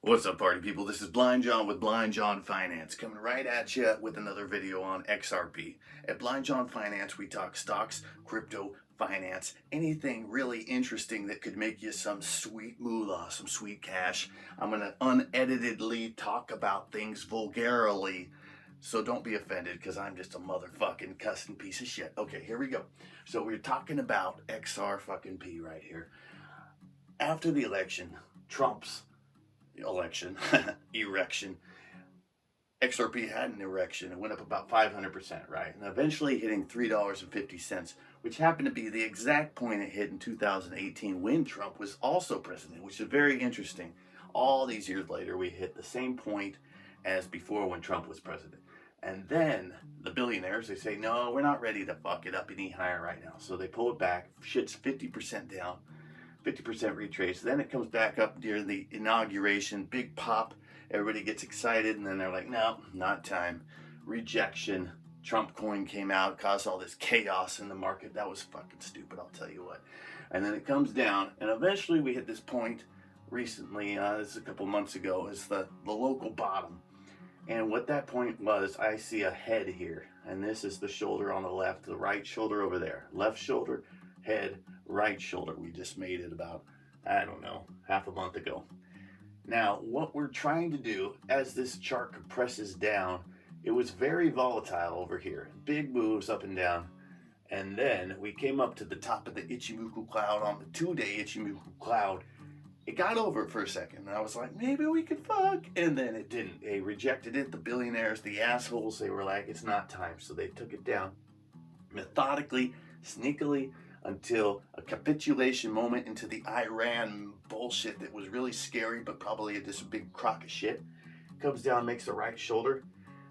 What's up, party people? This is Blind John with Blind John Finance, coming right at you with another video on XRP. At Blind John Finance, we talk stocks, crypto, finance, anything really interesting that could make you some sweet moolah, some sweet cash. I'm going to uneditedly talk about things vulgarly, so don't be offended because I'm just a motherfucking cussing piece of shit. Okay, here we go. So we're talking about XR fucking P right here. After the election, Trump's erection, XRP had an erection. It went up about 500%, right? And eventually hitting $3.50, which happened to be the exact point it hit in 2018 when Trump was also president, which is very interesting. All these years later, we hit the same point as before when Trump was president. And then the billionaires, they say, no, we're not ready to fuck it up any higher right now. So they pull it back, shit's 50% down. 50% retrace. Then it comes back up during the inauguration, big pop. Everybody gets excited, and then they're like, no, not time. Rejection. Trump coin came out, caused all this chaos in the market. That was fucking stupid, I'll tell you what. And then it comes down, and eventually we hit this point recently, this is a couple months ago, is the local bottom. And what that point was, I see a head here, and this is the shoulder on the left, the right shoulder over there. Left shoulder, head, right shoulder. We just made it about, I don't know, half a month ago. Now, what we're trying to do as this chart compresses down, it was very volatile over here. Big moves up and down. And then we came up to the top of the Ichimoku cloud on the 2-day Ichimoku cloud. It got over it for a second. And I was like, maybe we could fuck. And then it didn't. They rejected it. The billionaires, the assholes, they were like, it's not time. So they took it down methodically, sneakily, until a capitulation moment into the Iran bullshit that was really scary, but probably just a big crock of shit. Comes down, makes the right shoulder.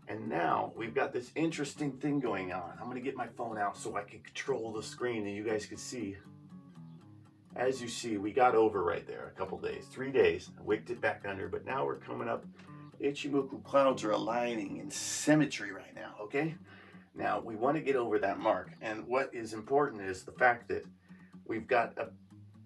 And now we've got this interesting thing going on. I'm going to get my phone out so I can control the screen and you guys can see. As you see, we got over right there a couple days, 3 days. I wicked it back under, but now we're coming up. Ichimoku clouds are aligning in symmetry right now, okay? Now, we want to get over that mark, and what is important is the fact that we've got a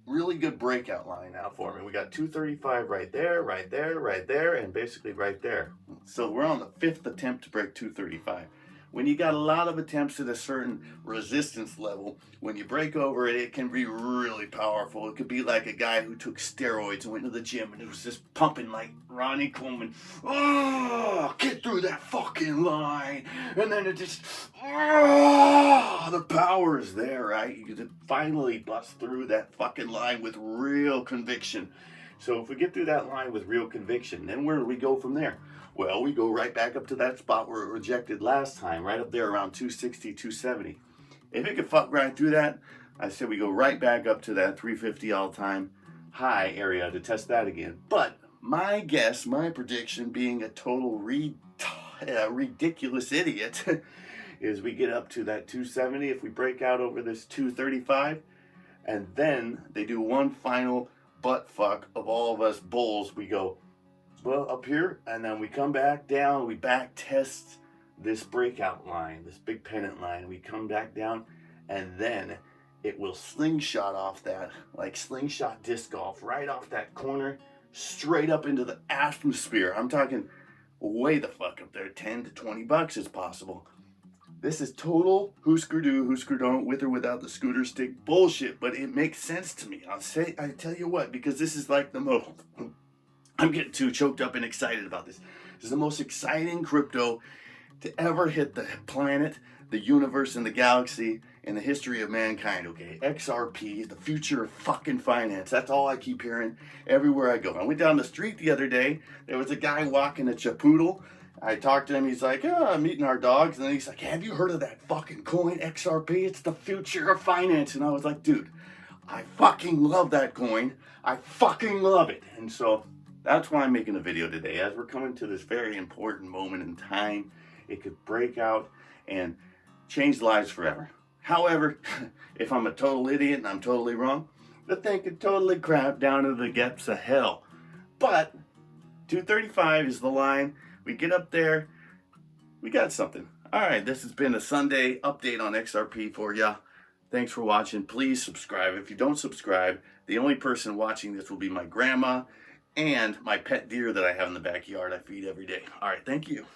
really good breakout line now for me. We got 235 right there, right there, right there, and basically right there. So we're on the 5th attempt to break 235. When you got a lot of attempts at a certain resistance level, when you break over it, it can be really powerful. It could be like a guy who took steroids and went to the gym and it was just pumping like Ronnie Coleman. Oh, get through that fucking line. And then it just, the power is there, right? You can finally bust through that fucking line with real conviction. So if we get through that line with real conviction, then where do we go from there? Well, we go right back up to that spot where it rejected last time, right up there around 260, 270. If it could fuck right through that, I said we go right back up to that 350 all-time high area to test that again. But my guess, my prediction, being a total ridiculous idiot, is we get up to that 270 if we break out over this 235, and then they do one final butt fuck of all of us bulls. We go, well, up here, and then we come back down, we back test this breakout line, this big pennant line. We come back down, and then it will slingshot off that, like slingshot disc golf, right off that corner, straight up into the atmosphere. I'm talking way the fuck up there, 10 to 20 bucks is possible. This is total Husker Du, Husker Don't, with or without the scooter stick bullshit, but it makes sense to me. I tell you what, because this is like the most, I'm getting too choked up and excited about this. This is the most exciting crypto to ever hit the planet, the universe, and the galaxy in the history of mankind, okay? XRP, the future of fucking finance. That's all I keep hearing everywhere I go. I went down the street the other day. There was a guy walking a Chapoodle. I talked to him. He's like, I'm eating our dogs. And then he's like, have you heard of that fucking coin, XRP? It's the future of finance. And I was like, dude, I fucking love that coin. I fucking love it. And so that's why I'm making a video today. As we're coming to this very important moment in time, it could break out and change lives forever. However, if I'm a total idiot and I'm totally wrong, the thing could totally crap down to the depths of hell. But 235 is the line. We get up there, we got something. All right, this has been a Sunday update on XRP for ya. Thanks for watching. Please subscribe. If you don't subscribe, the only person watching this will be my grandma and my pet deer that I have in the backyard I feed every day. All right, thank you.